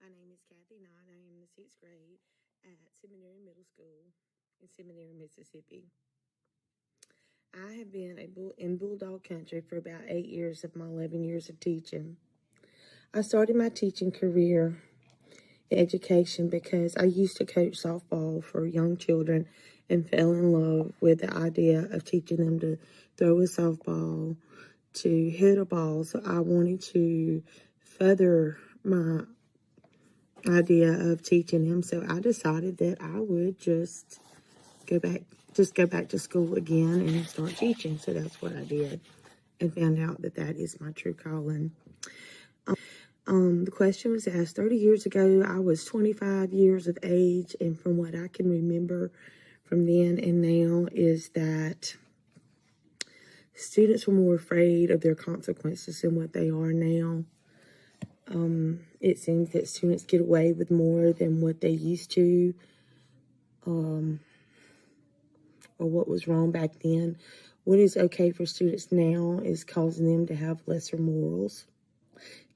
My name is Kathy Knott. I am in the 6th grade at Seminary Middle School in Seminary, Mississippi. I have been in Bulldog Country for about 8 years of my 11 years of teaching. I started my teaching career in education because I used to coach softball for young children and fell in love with the idea of teaching them to throw a softball, to hit a ball. So I wanted to further my idea of teaching them. So I decided that I would just go back to school again and start teaching. So that's what I did, and found out that that is my true calling. The question was asked 30 years ago. I was 25 years of age, and from what I can remember from then and now is that students were more afraid of their consequences than what they are now. It seems that students get away with more than what they used to, or what was wrong back then. What is okay for students now is causing them to have lesser morals.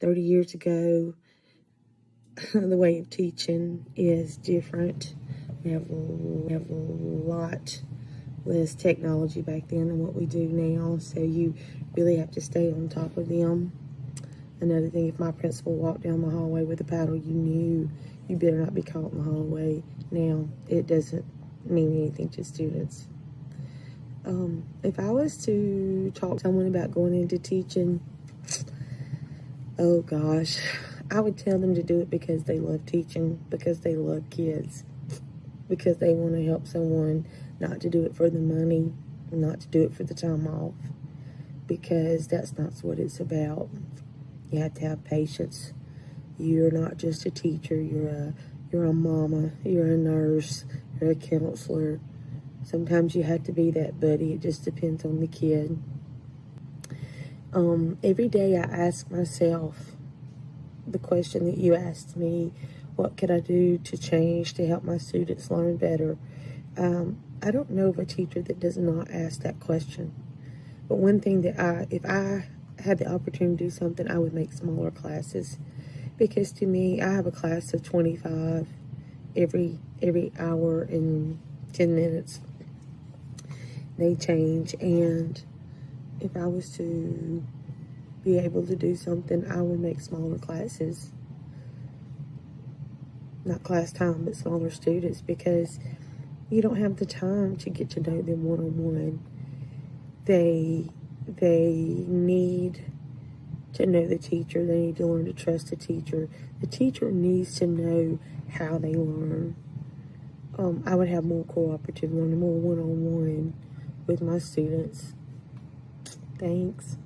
30 years ago, the way of teaching is different. We have a lot less technology back then than what we do now, so you really have to stay on top of them. Another thing, if my principal walked down the hallway with a paddle, you knew you better not be caught in the hallway. Now, it doesn't mean anything to students. If I was to talk to someone about going into teaching, oh gosh, I would tell them to do it because they love teaching, because they love kids, because they want to help someone, not to do it for the money, not to do it for the time off, because that's not what it's about. You have to have patience. You're not just a teacher, you're a mama, you're a nurse, you're a counselor. Sometimes you have to be that buddy. It just depends on the kid. Every day I ask myself the question that you asked me, what could I do to change to help my students learn better? I don't know of a teacher that does not ask that question. But one thing that if I had the opportunity to do something, I would make smaller classes. Because to me, I have a class of 25 every hour and 10 minutes. They change, and if I was to be able to do something, I would make smaller classes. Not class time, but smaller students, because you don't have the time to get to know them one-on-one. They need to know the teacher. They need to learn to trust the teacher. The teacher needs to know how they learn. I would have more cooperative learning, more one-on-one with my students. Thanks.